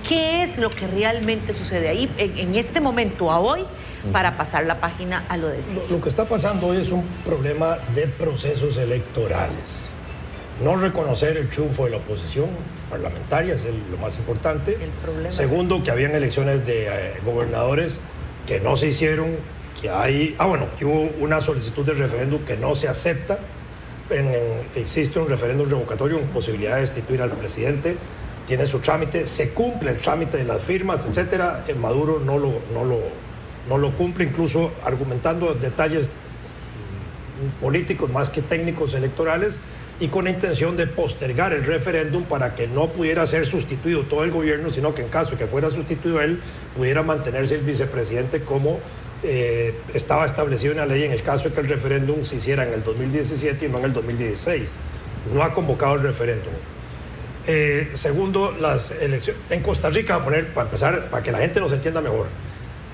qué es lo que realmente sucede ahí en este momento a hoy, para pasar la página a lo de Siria. Lo que está pasando hoy es un problema de procesos electorales. no reconocer el triunfo de la oposición parlamentaria, es lo más importante. El problema. Segundo, que habían elecciones de gobernadores que no se hicieron, que hubo una solicitud de referéndum que no se acepta. Existe un referéndum revocatorio con posibilidad de destituir al presidente, tiene su trámite, se cumple el trámite de las firmas, etcétera. Maduro no lo cumple, incluso argumentando detalles políticos más que técnicos electorales, y con la intención de postergar el referéndum para que no pudiera ser sustituido todo el gobierno, sino que en caso de que fuera sustituido él, pudiera mantenerse el vicepresidente como estaba establecido en la ley en el caso de que el referéndum se hiciera en el 2017 y no en el 2016. No ha convocado el referéndum. Segundo, las elecciones en Costa Rica, para empezar, para que la gente nos entienda mejor,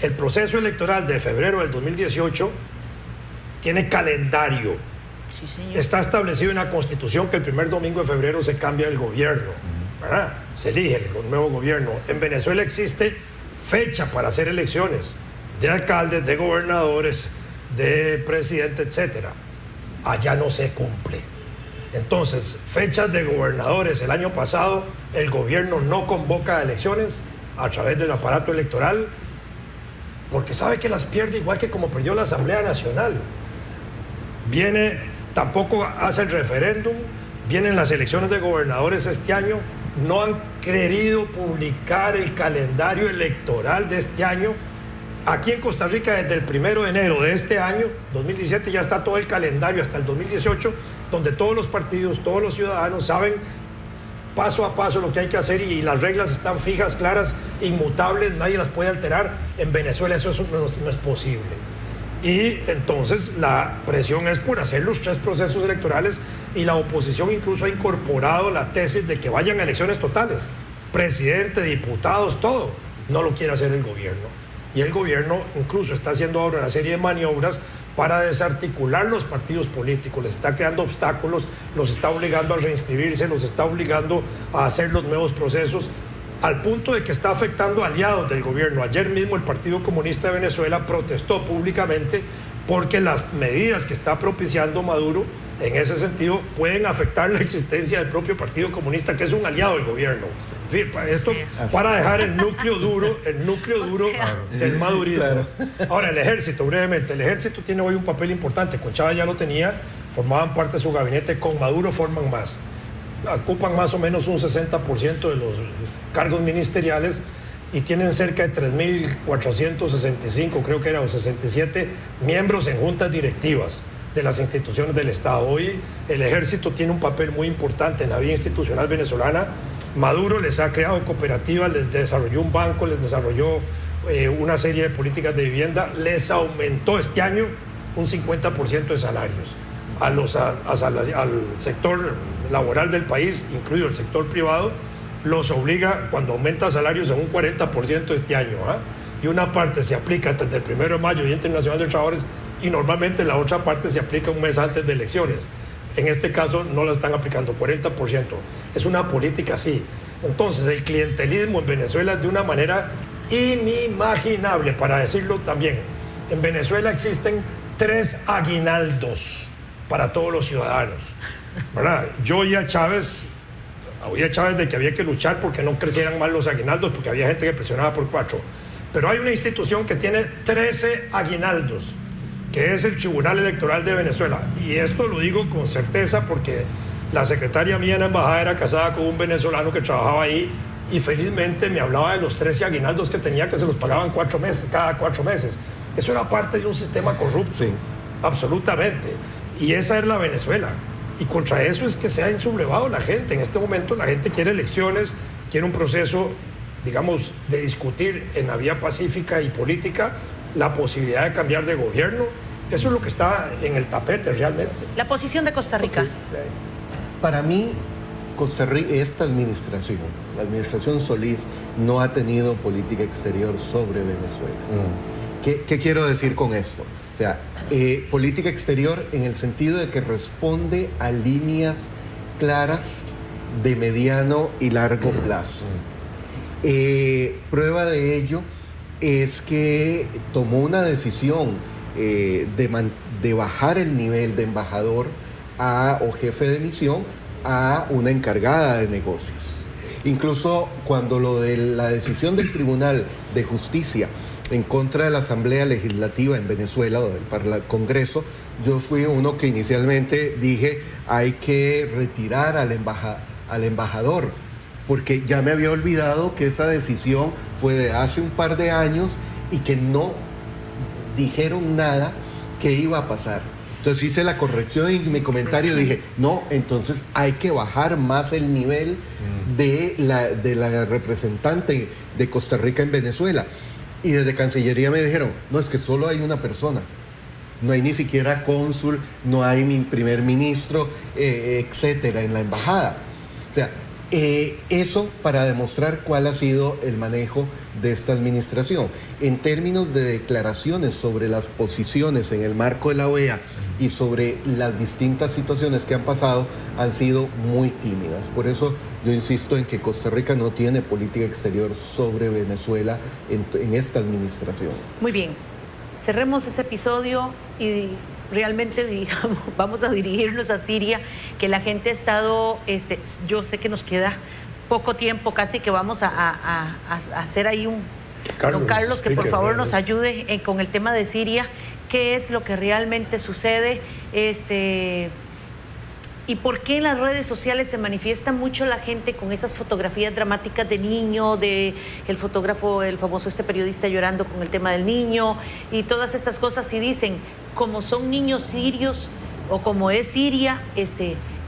el proceso electoral de febrero del 2018 tiene calendario. Sí, señor. Está establecido en la Constitución que el primer domingo de febrero se cambia el gobierno, ¿verdad? Se elige el nuevo gobierno. En Venezuela existe fecha para hacer elecciones de alcaldes, de gobernadores, de presidente, etcétera. Allá no se cumple. Entonces, fechas de gobernadores. El año pasado el gobierno no convoca elecciones a través del aparato electoral porque sabe que las pierde, igual que como perdió la Asamblea Nacional. Tampoco hace el referéndum, vienen las elecciones de gobernadores este año, no han querido publicar el calendario electoral de este año. Aquí en Costa Rica, desde el 1 de enero de este año, 2017, ya está todo el calendario hasta el 2018, donde todos los partidos, todos los ciudadanos saben paso a paso lo que hay que hacer y las reglas están fijas, claras, inmutables, nadie las puede alterar. En Venezuela eso no es posible. Y entonces la presión es por hacer los 3 procesos electorales, y la oposición incluso ha incorporado la tesis de que vayan a elecciones totales. Presidente, diputados, todo. No lo quiere hacer el gobierno. Y el gobierno incluso está haciendo ahora una serie de maniobras para desarticular los partidos políticos, les está creando obstáculos, los está obligando a reinscribirse, los está obligando a hacer los nuevos procesos, al punto de que está afectando a aliados del gobierno. Ayer mismo el Partido Comunista de Venezuela protestó públicamente porque las medidas que está propiciando Maduro en ese sentido pueden afectar la existencia del propio Partido Comunista, que es un aliado del gobierno. En fin, esto para dejar el núcleo duro del madurismo. Claro. Ahora, el ejército, brevemente, el ejército tiene hoy un papel importante. Con Chávez ya lo tenía, formaban parte de su gabinete, con Maduro forman más. Ocupan más o menos un 60% de los cargos ministeriales y tienen cerca de 3.465, creo que era, o 67 miembros en juntas directivas de las instituciones del Estado. Hoy el ejército tiene un papel muy importante en la vida institucional venezolana. Maduro les ha creado cooperativas, les desarrolló un banco, les desarrolló una serie de políticas de vivienda, les aumentó este año un 50% de salarios al sector laboral del país, incluido el sector privado, los obliga cuando aumenta salarios en un 40% este año, y una parte se aplica desde el 1 de mayo, Día Internacional de Trabajadores, y normalmente la otra parte se aplica un mes antes de elecciones. En este caso no la están aplicando, 40%. Es una política así. Entonces el clientelismo en Venezuela es de una manera inimaginable, para decirlo también. En Venezuela existen 3 aguinaldos para todos los ciudadanos, ¿verdad? Yo oía a Chávez de que había que luchar porque no crecieran más los aguinaldos, porque había gente que presionaba por 4. Pero hay una institución que tiene 13 aguinaldos, que es el Tribunal Electoral de Venezuela. Y esto lo digo con certeza porque la secretaria mía en la embajada era casada con un venezolano que trabajaba ahí, y felizmente me hablaba de los 13 aguinaldos que tenía, que se los pagaban cada 4 meses. Eso era parte de un sistema corrupto, sí, absolutamente. Y esa es la Venezuela. Y contra eso es que se ha ensublevado la gente. En este momento la gente quiere elecciones, quiere un proceso, digamos, de discutir en la vía pacífica y política la posibilidad de cambiar de gobierno. Eso es lo que está en el tapete realmente. La posición de Costa Rica. Okay. Para mí, Costa Rica, esta administración, la administración Solís, no ha tenido política exterior sobre Venezuela. ¿Qué quiero decir con esto? O sea, política exterior en el sentido de que responde a líneas claras de mediano y largo plazo. Prueba de ello es que tomó una decisión de bajar el nivel de embajador o jefe de misión a una encargada de negocios. Incluso cuando lo de la decisión del Tribunal de Justicia en contra de la Asamblea Legislativa en Venezuela o del Congreso, yo fui uno que inicialmente dije hay que retirar al embajador, porque ya me había olvidado que esa decisión fue de hace un par de años y que no dijeron nada que iba a pasar. Entonces hice la corrección en mi comentario y dije, no, entonces hay que bajar más el nivel de la representante de Costa Rica en Venezuela. Y desde Cancillería me dijeron, no, es que solo hay una persona. No hay ni siquiera cónsul, no hay ni primer ministro, etcétera, en la embajada. O sea, eso para demostrar cuál ha sido el manejo de esta administración. En términos de declaraciones sobre las posiciones en el marco de la OEA y sobre las distintas situaciones que han pasado, han sido muy tímidas. Por eso yo insisto en que Costa Rica no tiene política exterior sobre Venezuela en esta administración. Muy bien, cerremos ese episodio y realmente digamos, vamos a dirigirnos a Siria, que la gente ha estado, yo sé que nos queda poco tiempo, casi que vamos a hacer ahí un... Don Carlos, que por favor nos ayude con el tema de Siria, qué es lo que realmente sucede, y por qué en las redes sociales se manifiesta mucho la gente con esas fotografías dramáticas de niño, de el fotógrafo, el famoso periodista llorando con el tema del niño y todas estas cosas, y dicen, como son niños sirios o como es Siria,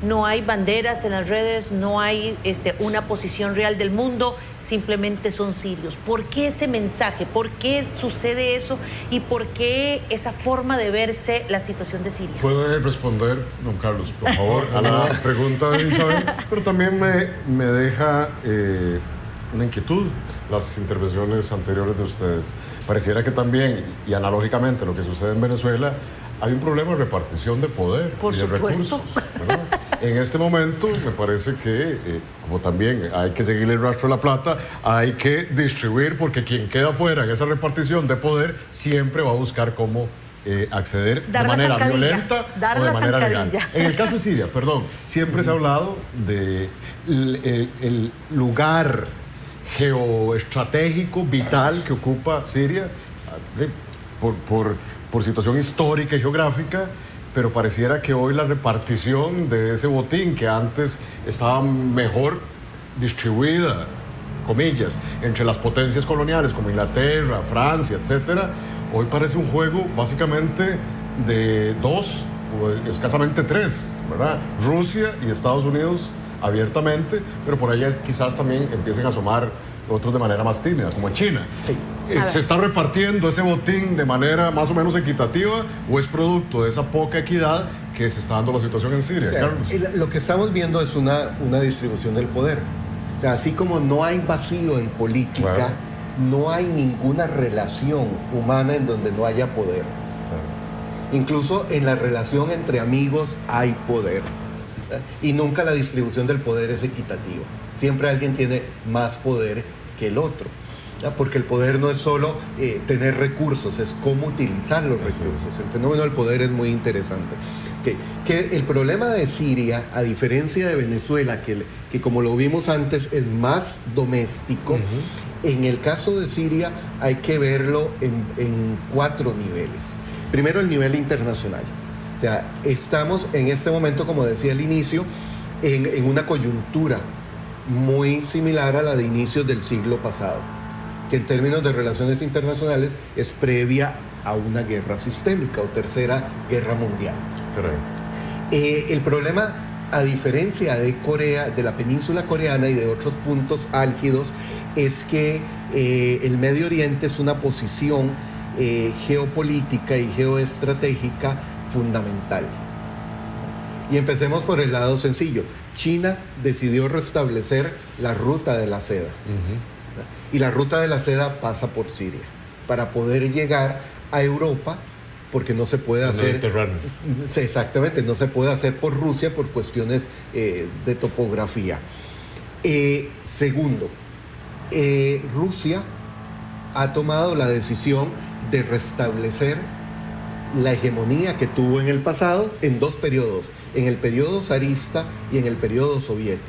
no hay banderas en las redes, no hay una posición real del mundo, simplemente son sirios. ¿Por qué ese mensaje? ¿Por qué sucede eso? ¿Y por qué esa forma de verse la situación de Siria? ¿Puede responder, don Carlos, por favor, a la pregunta de Isabel? Pero también me deja una inquietud las intervenciones anteriores de ustedes. Pareciera que también, y analógicamente lo que sucede en Venezuela, hay un problema de repartición de poder y de recursos, ¿verdad? En este momento me parece que, como también hay que seguirle el rastro de la plata, hay que distribuir, porque quien queda fuera en esa repartición de poder siempre va a buscar cómo acceder de manera violenta o de manera legal. En el caso de Siria, perdón, siempre se ha hablado de el lugar geoestratégico vital que ocupa Siria por situación histórica y geográfica, pero pareciera que hoy la repartición de ese botín, que antes estaba mejor distribuida, comillas, entre las potencias coloniales como Inglaterra, Francia, etcétera, hoy parece un juego básicamente de dos o escasamente tres, ¿verdad? Rusia y Estados Unidos abiertamente, pero por allá quizás también empiecen a asomar otros de manera más tímida, como en China. Sí. ¿Se está repartiendo ese botín de manera más o menos equitativa o es producto de esa poca equidad que se está dando la situación en Siria? O sea, Carlos. lo que estamos viendo es una distribución del poder. O sea, así como no hay vacío en política, claro, no hay ninguna relación humana en donde no haya poder. Claro. Incluso en la relación entre amigos hay poder. Y nunca la distribución del poder es equitativa. Siempre alguien tiene más poder que el otro. Porque el poder no es solo tener recursos, es cómo utilizar los recursos. El fenómeno del poder es muy interesante. Que el problema de Siria, a diferencia de Venezuela, que como lo vimos antes es más doméstico, en el caso de Siria hay que verlo en 4 niveles. Primero, el nivel internacional. O sea, estamos en este momento, como decía al inicio, en una coyuntura muy similar a la de inicios del siglo pasado, que en términos de relaciones internacionales es previa a una guerra sistémica o tercera guerra mundial. El problema, a diferencia de Corea, de la península coreana y de otros puntos álgidos, es que el Medio Oriente es una posición geopolítica y geoestratégica fundamental. Y empecemos por el lado sencillo. China decidió restablecer la ruta de la seda. Y la ruta de la seda pasa por Siria para poder llegar a Europa, porque no se puede hacer... Exactamente, no se puede hacer por Rusia por cuestiones de topografía. Segundo, Rusia ha tomado la decisión de restablecer la hegemonía que tuvo en el pasado en dos periodos, en el periodo zarista y en el periodo soviético.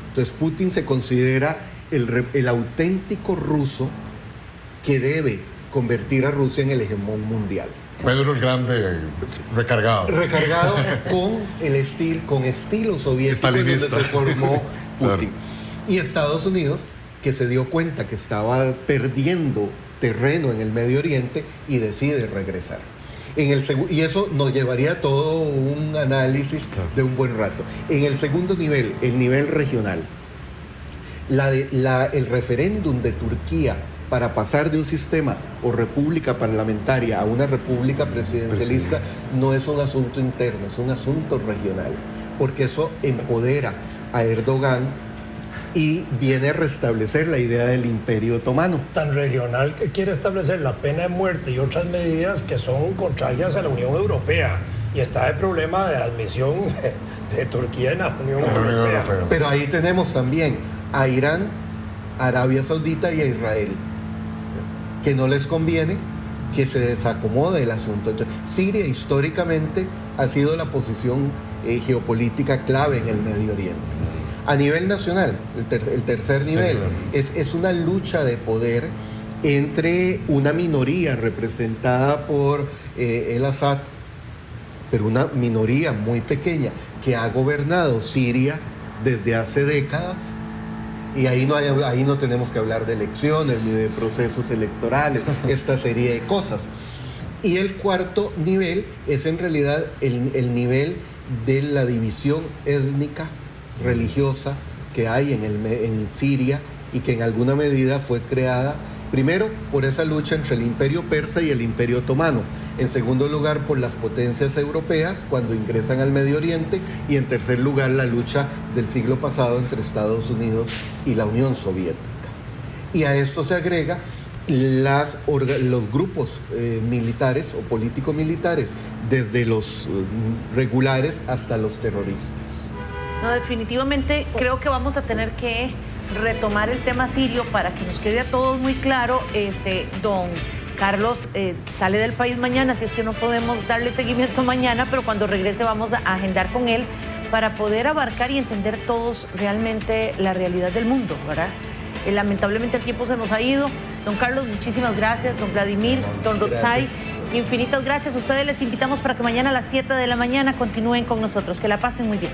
Entonces Putin se considera el auténtico ruso que debe convertir a Rusia en el hegemón mundial. Pedro el Grande recargado. Recargado con estilo soviético en donde se formó Putin. Claro. Y Estados Unidos, que se dio cuenta que estaba perdiendo terreno en el Medio Oriente y decide regresar. Y eso nos llevaría todo un análisis de un buen rato. En el segundo nivel, el nivel regional, el referéndum de Turquía para pasar de un sistema o república parlamentaria a una república presidencialista no es un asunto interno, es un asunto regional, porque eso empodera a Erdogan y viene a restablecer la idea del Imperio Otomano. Tan regional que quiere establecer la pena de muerte y otras medidas que son contrarias a la Unión Europea. Y está el problema de admisión de Turquía en la Unión Europea. Pero ahí tenemos también a Irán, Arabia Saudita y a Israel, que no les conviene que se desacomode el asunto. Entonces, Siria históricamente ha sido la posición geopolítica clave en el Medio Oriente. A nivel nacional, el tercer nivel, es una lucha de poder entre una minoría representada por el Assad, pero una minoría muy pequeña que ha gobernado Siria desde hace décadas. Y ahí no tenemos que hablar de elecciones ni de procesos electorales, esta serie de cosas. Y el cuarto nivel es en realidad el nivel de la división étnica, religiosa que hay en Siria y que en alguna medida fue creada primero por esa lucha entre el Imperio Persa y el Imperio Otomano, en segundo lugar por las potencias europeas cuando ingresan al Medio Oriente y en tercer lugar la lucha del siglo pasado entre Estados Unidos y la Unión Soviética. Y a esto se agrega los grupos militares o político-militares, desde los regulares hasta los terroristas. No, definitivamente creo que vamos a tener que retomar el tema sirio para que nos quede a todos muy claro. Don Carlos sale del país mañana, así es que no podemos darle seguimiento mañana, pero cuando regrese vamos a agendar con él para poder abarcar y entender todos realmente la realidad del mundo, ¿verdad? Lamentablemente el tiempo se nos ha ido. Don Carlos, muchísimas gracias. Don Vladimir, don Rodzai, infinitas gracias. A ustedes les invitamos para que mañana a las 7 de la mañana continúen con nosotros. Que la pasen muy bien.